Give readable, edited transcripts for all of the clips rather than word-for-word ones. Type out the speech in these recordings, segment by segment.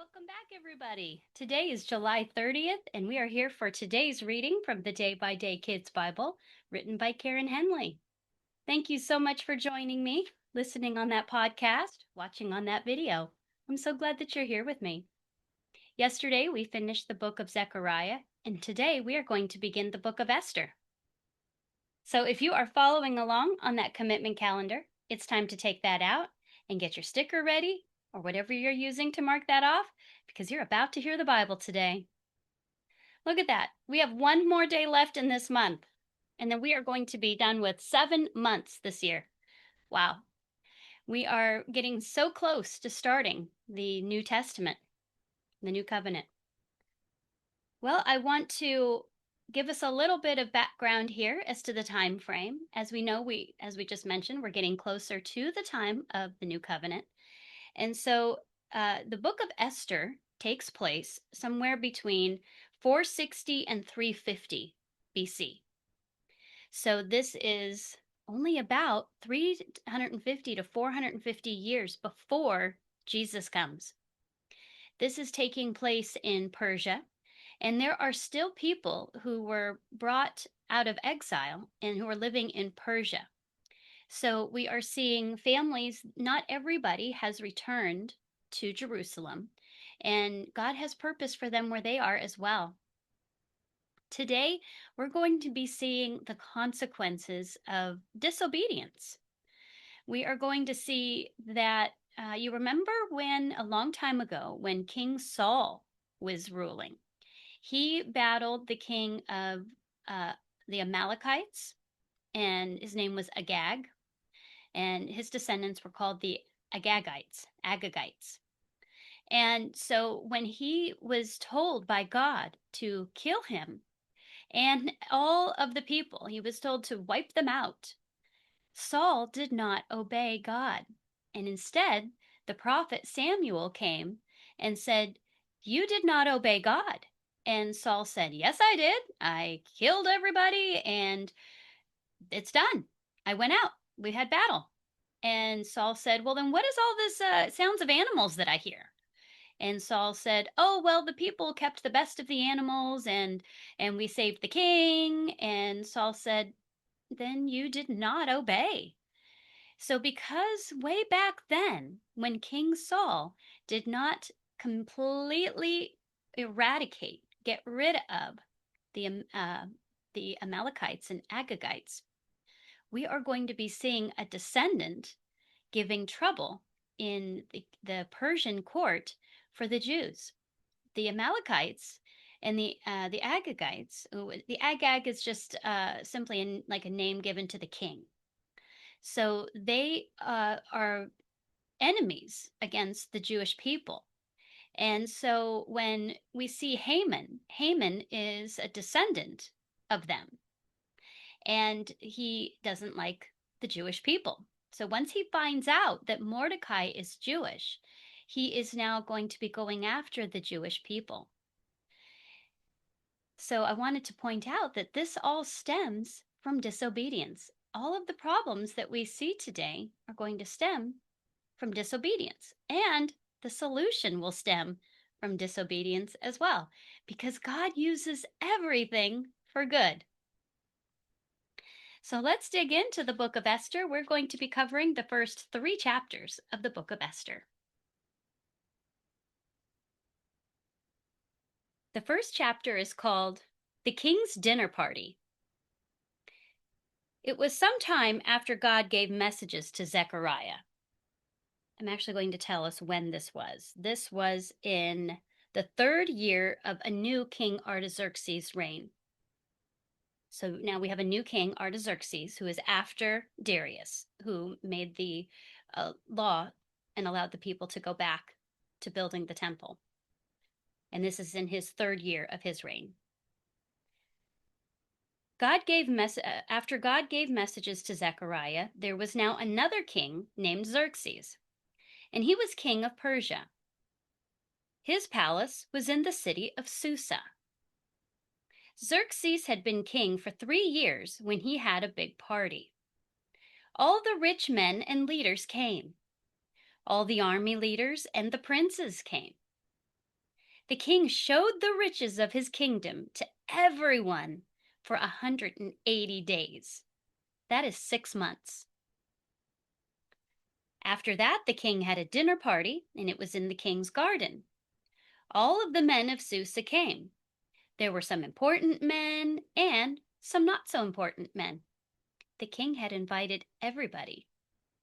Welcome back, everybody. Today is July 30th, and we are here for today's reading from the Day by Day Kids Bible, written by Karen Henley. Thank you so much for joining me, listening on that podcast, watching on that video. I'm so glad that you're here with me. Yesterday, we finished the book of Zechariah, and today we are going to begin the book of Esther. So if you are following along on that commitment calendar, it's time to take that out and get your sticker ready or whatever you're using to mark that off, because you're about to hear the Bible today. Look at that. We have one more day left in this month, and then we are going to be done with 7 months this year. Wow. We are getting so close to starting the New Testament, the New Covenant. Well, I want to give us a little bit of background here as to the time frame. As we know, as we just mentioned, we're getting closer to the time of the New Covenant. And so the book of Esther takes place somewhere between 460 and 350 BC. So this is only about 350 to 450 years before Jesus comes. This is taking place in Persia, and there are still people who were brought out of exile and who are living in Persia. So we are seeing families, not everybody has returned to Jerusalem, and God has purpose for them where they are as well. Today, we're going to be seeing the consequences of disobedience. We are going to see that you remember when a long time ago, when King Saul was ruling, he battled the king of the Amalekites, and his name was Agag, and his descendants were called the Agagites. And so when he was told by God to kill him and all of the people, he was told to wipe them out. Saul did not obey God. And instead, the prophet Samuel came and said, "You did not obey God." And Saul said, "Yes, I did. I killed everybody and it's done. I went out. We had battle." And Saul said, "Well, then what is all this sounds of animals that I hear?" And Saul said, "Oh, well, the people kept the best of the animals and we saved the king." And Saul said, "Then you did not obey." So because way back then, when King Saul did not completely get rid of the Amalekites and Agagites, we are going to be seeing a descendant giving trouble in the Persian court for the Jews. The Amalekites and the Agagites. The Agag is just simply like a name given to the king. So they are enemies against the Jewish people. And so when we see Haman is a descendant of them, and he doesn't like the Jewish people. So once he finds out that Mordecai is Jewish, he is now going to be going after the Jewish people. So I wanted to point out that this all stems from disobedience. All of the problems that we see today are going to stem from disobedience, and the solution will stem from disobedience as well, because God uses everything for good. So let's dig into the book of Esther. We're going to be covering the first 3 chapters of the book of Esther. The first chapter is called The King's Dinner Party. It was some time after God gave messages to Zechariah. I'm actually going to tell us when this was. This was in the 3rd year of a new King Artaxerxes' reign. So now we have a new king, Artaxerxes, who is after Darius, who made the law and allowed the people to go back to building the temple. And this is in his 3rd year of his reign. After God gave messages to Zechariah, there was now another king named Xerxes, and he was king of Persia. His palace was in the city of Susa. Xerxes had been king for 3 years when he had a big party. All the rich men and leaders came. All the army leaders and the princes came. The king showed the riches of his kingdom to everyone for 180 days. That is 6 months. After that, the king had a dinner party, and it was in the king's garden. All of the men of Susa came. There were some important men and some not so important men. The king had invited everybody,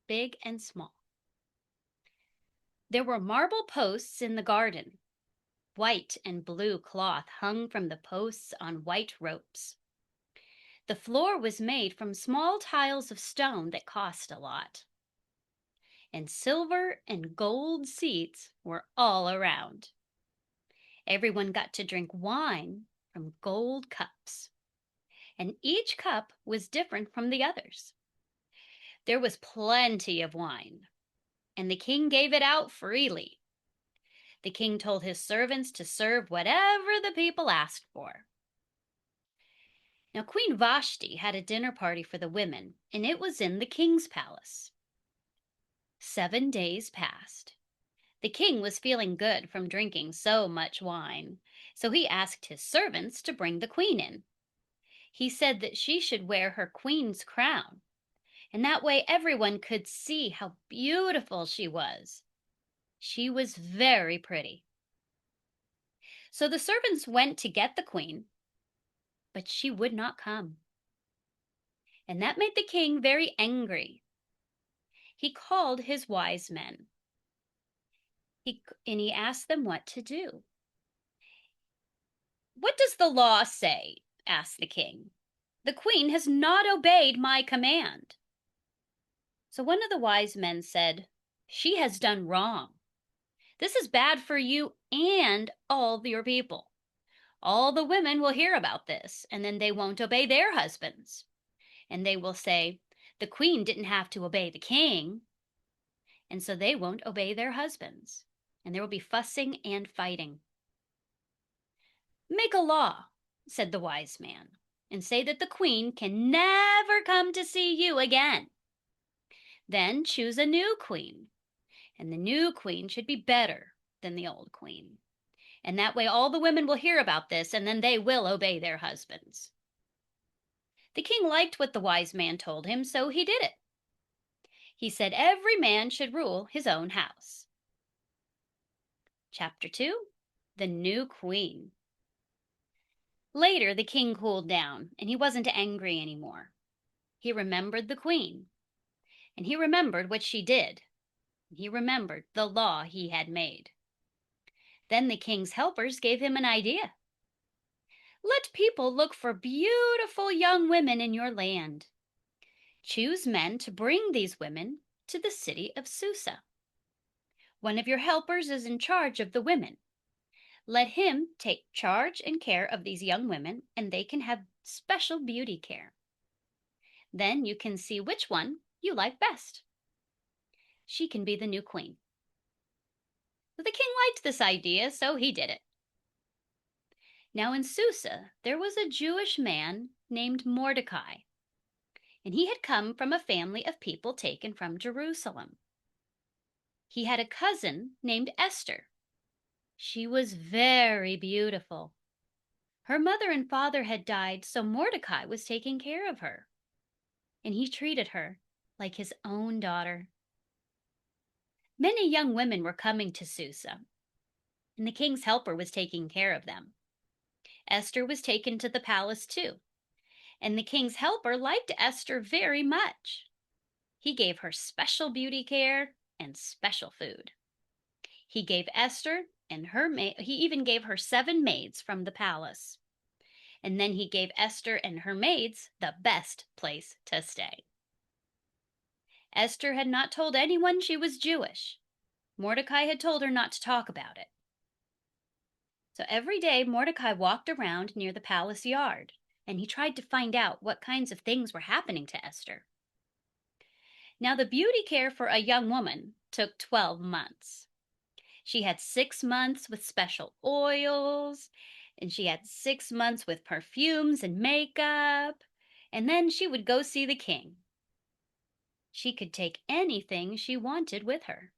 big and small. There were marble posts in the garden. White and blue cloth hung from the posts on white ropes. The floor was made from small tiles of stone that cost a lot. And silver and gold seats were all around. Everyone got to drink wine from gold cups, and each cup was different from the others. There was plenty of wine, and the king gave it out freely. The king told his servants to serve whatever the people asked for. Now, Queen Vashti had a dinner party for the women, and it was in the king's palace. 7 days passed. The king was feeling good from drinking so much wine, so he asked his servants to bring the queen in. He said that she should wear her queen's crown, and that way everyone could see how beautiful she was. She was very pretty. So the servants went to get the queen, but she would not come. And that made the king very angry. He called his wise men. He asked them what to do. "What does the law say?" asked the king. "The queen has not obeyed my command." So one of the wise men said, "She has done wrong. This is bad for you and all your people. All the women will hear about this, and then they won't obey their husbands. And they will say, 'The queen didn't have to obey the king.' And so they won't obey their husbands. And there will be fussing and fighting. Make a law," said the wise man, "and say that the queen can never come to see you again. Then choose a new queen, and the new queen should be better than the old queen. And that way all the women will hear about this, and then they will obey their husbands." The king liked what the wise man told him, so he did it. He said every man should rule his own house. Chapter 2, The New Queen. Later, the king cooled down, and he wasn't angry anymore. He remembered the queen, and he remembered what she did. He remembered the law he had made. Then the king's helpers gave him an idea. "Let people look for beautiful young women in your land. Choose men to bring these women to the city of Susa. One of your helpers is in charge of the women. Let him take charge and care of these young women, and they can have special beauty care. Then you can see which one you like best. She can be the new queen." The king liked this idea, so he did it. Now in Susa, there was a Jewish man named Mordecai, and he had come from a family of people taken from Jerusalem. He had a cousin named Esther. She was very beautiful. Her mother and father had died, so Mordecai was taking care of her, and he treated her like his own daughter. Many young women were coming to Susa, and the king's helper was taking care of them. Esther was taken to the palace too, and the king's helper liked Esther very much. He gave her special beauty care and special food. He gave Esther and he even gave her 7 maids from the palace. And then he gave Esther and her maids the best place to stay. Esther had not told anyone she was Jewish. Mordecai had told her not to talk about it. So every day Mordecai walked around near the palace yard, and he tried to find out what kinds of things were happening to Esther. Now the beauty care for a young woman took 12 months. She had 6 months with special oils, and she had 6 months with perfumes and makeup, and then she would go see the king. She could take anything she wanted with her.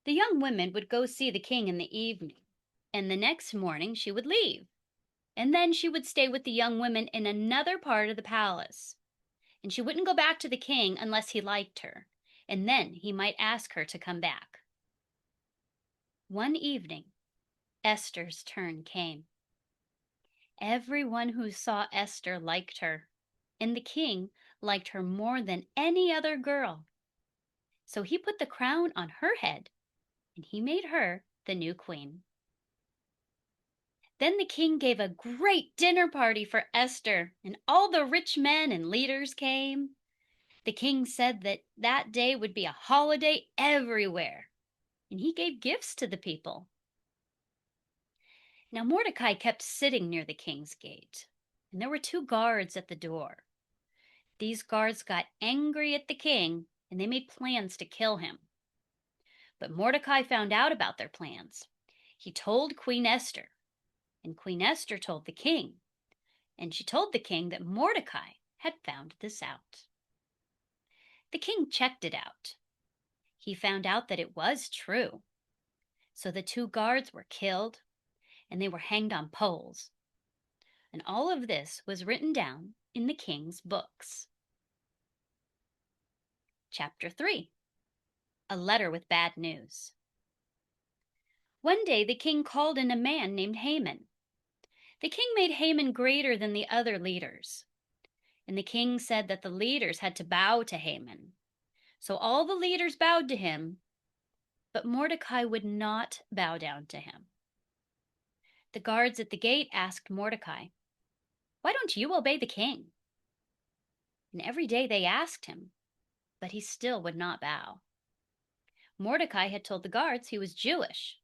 The young women would go see the king in the evening, and the next morning she would leave. And then she would stay with the young women in another part of the palace. And she wouldn't go back to the king unless he liked her, and then he might ask her to come back. One evening, Esther's turn came. Everyone who saw Esther liked her, and the king liked her more than any other girl. So he put the crown on her head, and he made her the new queen. Then the king gave a great dinner party for Esther, and all the rich men and leaders came. The king said that day would be a holiday everywhere, and he gave gifts to the people. Now Mordecai kept sitting near the king's gate, and there were 2 guards at the door. These guards got angry at the king, and they made plans to kill him. But Mordecai found out about their plans. He told Queen Esther, and Queen Esther told the king, and she told the king that Mordecai had found this out. The king checked it out. He found out that it was true. So the 2 guards were killed, and they were hanged on poles. And all of this was written down in the king's books. Chapter 3. A letter with bad news. One day the king called in a man named Haman. The king made Haman greater than the other leaders. And the king said that the leaders had to bow to Haman. So all the leaders bowed to him, but Mordecai would not bow down to him. The guards at the gate asked Mordecai, "Why don't you obey the king?" And every day they asked him, but he still would not bow. Mordecai had told the guards he was Jewish.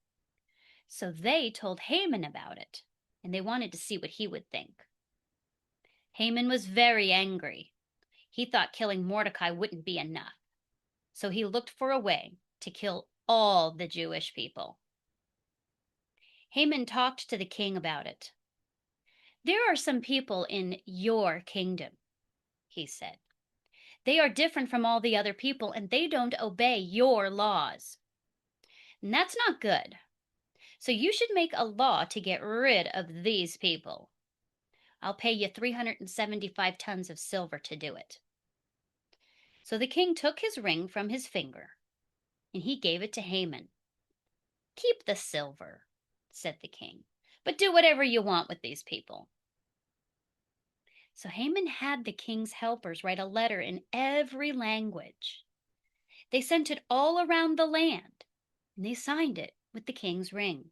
So they told Haman about it, and they wanted to see what he would think. Haman was very angry. He thought killing Mordecai wouldn't be enough. So he looked for a way to kill all the Jewish people. Haman talked to the king about it. "There are some people in your kingdom," he said. "They are different from all the other people, and they don't obey your laws. And that's not good. So you should make a law to get rid of these people. I'll pay you 375 tons of silver to do it." So the king took his ring from his finger, and he gave it to Haman. "Keep the silver," said the king, "but do whatever you want with these people." So Haman had the king's helpers write a letter in every language. They sent it all around the land, and they signed it with the king's ring.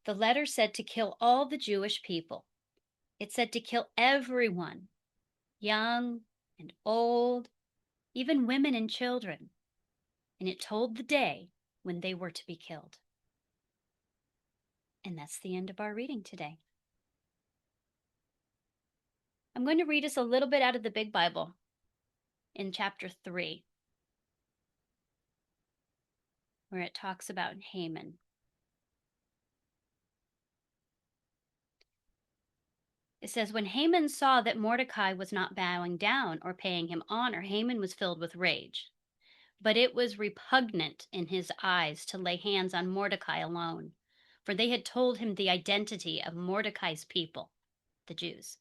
The letter said to kill all the Jewish people. It said to kill everyone, young and old, even women and children. And it told the day when they were to be killed. And that's the end of our reading today. I'm going to read us a little bit out of the Big Bible in chapter 3, where it talks about Haman. It says, "When Haman saw that Mordecai was not bowing down or paying him honor, Haman was filled with rage. But it was repugnant in his eyes to lay hands on Mordecai alone, for they had told him the identity of Mordecai's people, the Jews.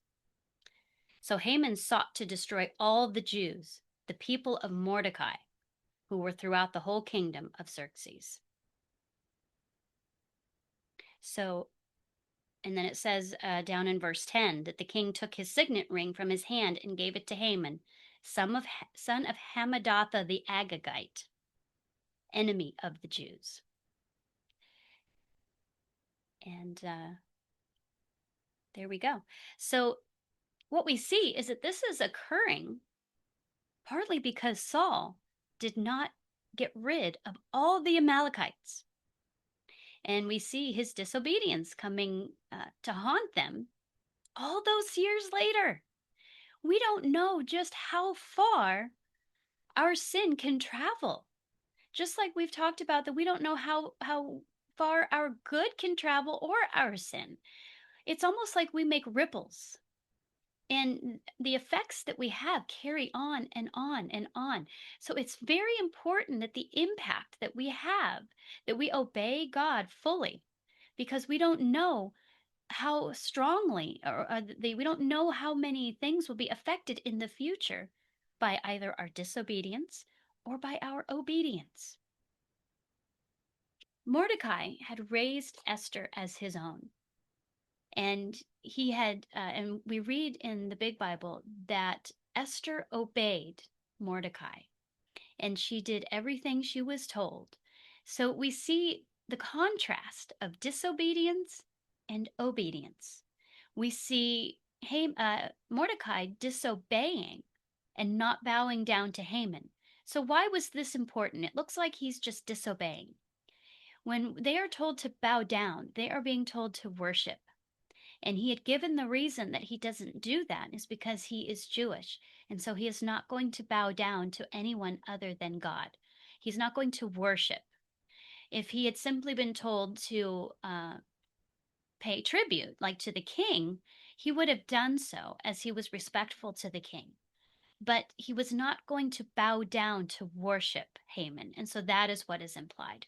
So Haman sought to destroy all the Jews, the people of Mordecai, who were throughout the whole kingdom of Xerxes." And then it says down in verse 10 that the king took his signet ring from his hand and gave it to Haman, son of Hammedatha the Agagite, enemy of the Jews. And there we go. So what we see is that this is occurring partly because Saul did not get rid of all the Amalekites. And we see his disobedience coming to haunt them all those years later. We don't know just how far our sin can travel. Just like we've talked about that we don't know how far our good can travel or our sin. It's almost like we make ripples. And the effects that we have carry on and on and on. So it's very important that the impact that we have, that we obey God fully, because we don't know how strongly, or we don't know how many things will be affected in the future by either our disobedience or by our obedience. Mordecai had raised Esther as his own. And he had, and we read in the Big Bible that Esther obeyed Mordecai and she did everything she was told. So we see the contrast of disobedience and obedience. We see Mordecai disobeying and not bowing down to Haman. So, why was this important? It looks like he's just disobeying. When they are told to bow down, they are being told to worship. And he had given the reason that he doesn't do that is because he is Jewish. And so he is not going to bow down to anyone other than God. He's not going to worship. If he had simply been told to pay tribute, like to the king, he would have done so as he was respectful to the king. But he was not going to bow down to worship Haman. And so that is what is implied,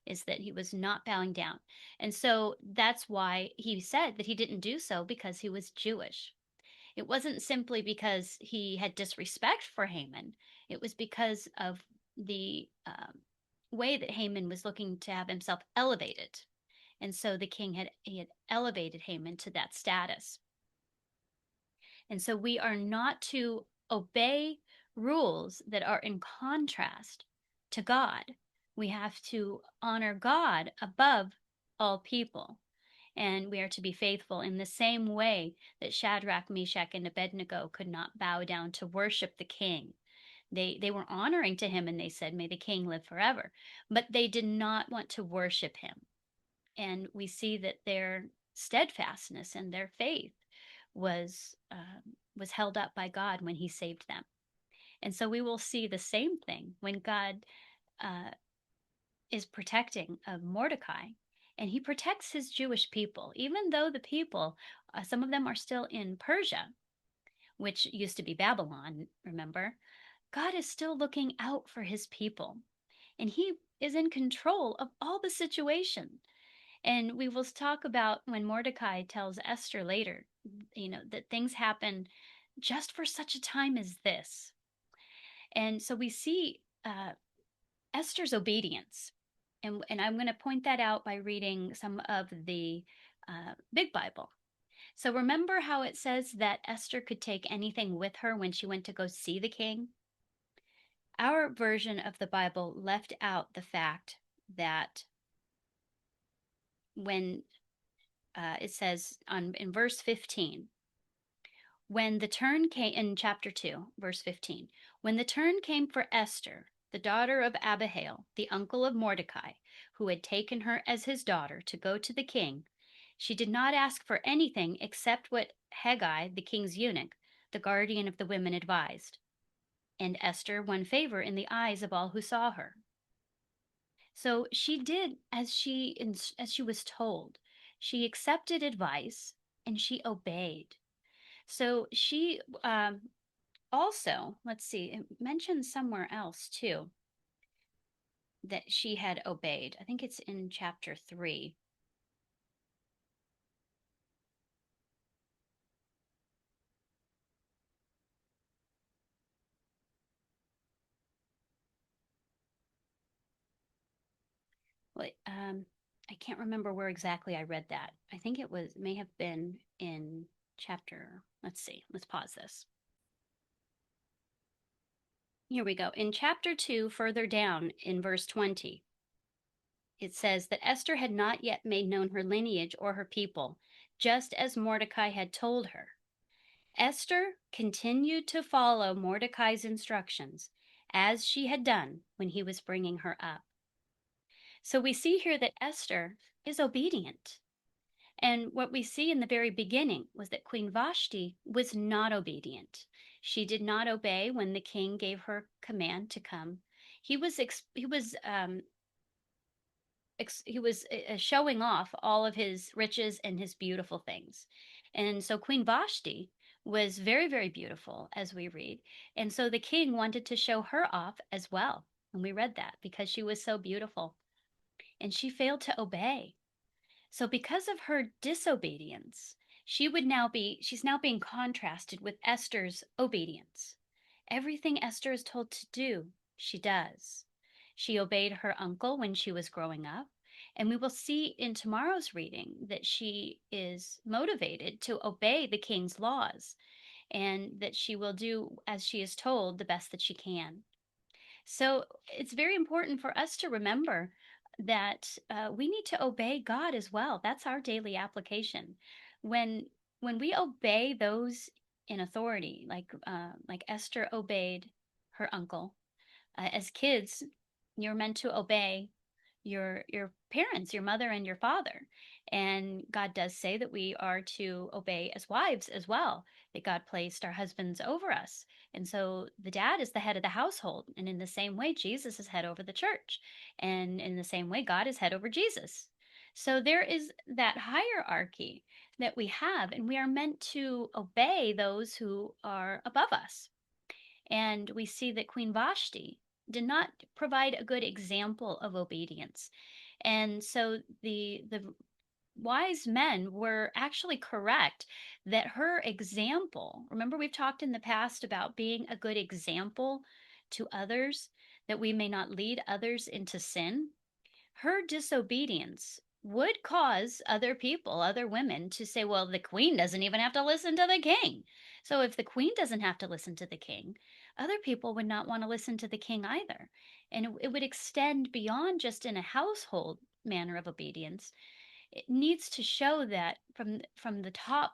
is that he was not bowing down. And so that's why he said that he didn't do so, because he was Jewish. It wasn't simply because he had disrespect for Haman, it was because of the way that Haman was looking to have himself elevated. And so the king had elevated Haman to that status. And so we are not to obey rules that are in contrast to God. We have to honor God above all people. And we are to be faithful in the same way that Shadrach, Meshach, and Abednego could not bow down to worship the king. They were honoring to him and they said, "May the king live forever." But they did not want to worship him. And we see that their steadfastness and their faith was held up by God when he saved them. And so we will see the same thing when God is protecting of Mordecai, and he protects his Jewish people, even though the people, some of them are still in Persia, which used to be Babylon, remember? God is still looking out for his people, and he is in control of all the situation. And we will talk about when Mordecai tells Esther later, that things happen just for such a time as this. And so we see Esther's obedience. And I'm going to point that out by reading some of the Big Bible. So remember how it says that Esther could take anything with her when she went to go see the king? Our version of the Bible left out the fact that when it says in verse 15, when the turn came, in chapter 2, verse 15, when the turn came for Esther, the daughter of Abihail, the uncle of Mordecai, who had taken her as his daughter to go to the king, she did not ask for anything except what Haggai, the king's eunuch, the guardian of the women, advised. And Esther won favor in the eyes of all who saw her. So she did as she was told. She accepted advice and she obeyed. So she also, let's see, it mentions somewhere else too that she had obeyed. I think it's in chapter 3. Well, I can't remember where exactly I read that. I think may have been in chapter, let's see, let's pause this. Here we go. In chapter 2, further down in verse 20, it says that Esther had not yet made known her lineage or her people, just as Mordecai had told her. Esther continued to follow Mordecai's instructions, as she had done when he was bringing her up. So we see here that Esther is obedient. And what we see in the very beginning was that Queen Vashti was not obedient. She did not obey when the king gave her command to come. He was showing off all of his riches and his beautiful things. And so Queen Vashti was very, very beautiful, as we read. And so the king wanted to show her off as well. And we read that because she was so beautiful. And she failed to obey. So because of her disobedience, she's now being contrasted with Esther's obedience. Everything Esther is told to do, she does. She obeyed her uncle when she was growing up. And we will see in tomorrow's reading that she is motivated to obey the king's laws and that she will do as she is told the best that she can. So it's very important for us to remember that we need to obey God as well. That's our daily application. When when we obey those in authority, like Esther obeyed her uncle, as kids, you're meant to obey your parents, your mother and your father. And God does say that we are to obey as wives as well, that God placed our husbands over us. And so the dad is the head of the household. And in the same way, Jesus is head over the church. And in the same way, God is head over Jesus. So there is that hierarchy that we have, and we are meant to obey those who are above us. And we see that Queen Vashti did not provide a good example of obedience. And so the wise men were actually correct that her example, remember we've talked in the past about being a good example to others, that we may not lead others into sin. Her disobedience would cause other people, other women, to say, well, the queen doesn't even have to listen to the king. So if the queen doesn't have to listen to the king, other people would not want to listen to the king either. And it would extend beyond just in a household manner of obedience. It needs to show that from the top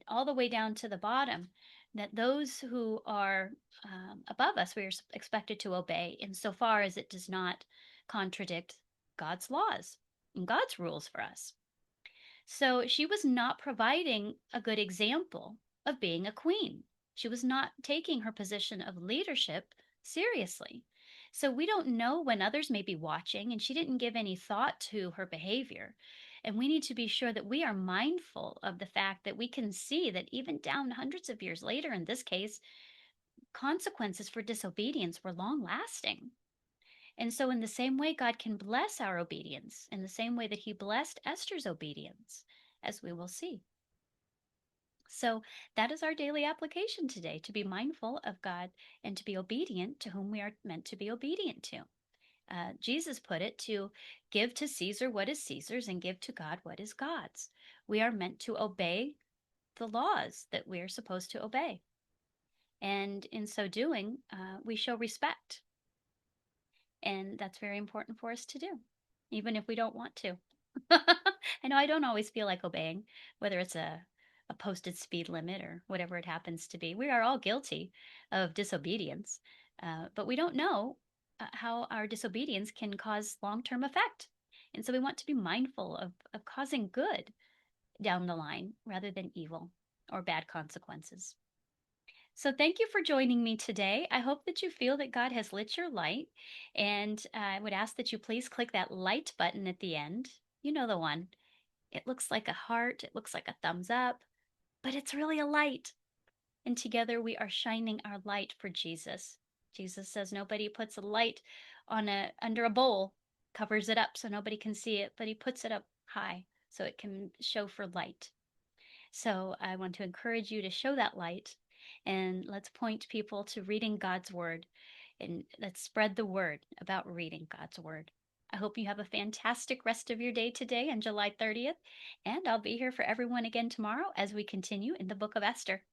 all the way down to the bottom, that those who are above us, we are expected to obey insofar as it does not contradict God's laws and God's rules for us. So she was not providing a good example of being a queen. She was not taking her position of leadership seriously. So we don't know when others may be watching, and she didn't give any thought to her behavior. And we need to be sure that we are mindful of the fact that we can see that even down hundreds of years later, in this case, consequences for disobedience were long lasting. And so, in the same way, God can bless our obedience, in the same way that He blessed Esther's obedience, as we will see. So, that is our daily application today, to be mindful of God and to be obedient to whom we are meant to be obedient to. Jesus put it to give to Caesar what is Caesar's and give to God what is God's. We are meant to obey the laws that we are supposed to obey. And in so doing, we show respect. And that's very important for us to do, even if we don't want to. I know I don't always feel like obeying, whether it's a posted speed limit or whatever it happens to be. We are all guilty of disobedience, but we don't know how our disobedience can cause long-term effect. And so we want to be mindful of causing good down the line rather than evil or bad consequences. So thank you for joining me today. I hope that you feel that God has lit your light, and I would ask that you please click that light button at the end. You know the one. It looks like a heart, it looks like a thumbs up, but it's really a light. And together we are shining our light for Jesus. Jesus says nobody puts a light under a bowl, covers it up so nobody can see it, but He puts it up high so it can show for light. So I want to encourage you to show that light, and let's point people to reading God's Word, and let's spread the word about reading God's Word. I hope you have a fantastic rest of your day today on July 30th, and I'll be here for everyone again tomorrow as we continue in the Book of Esther.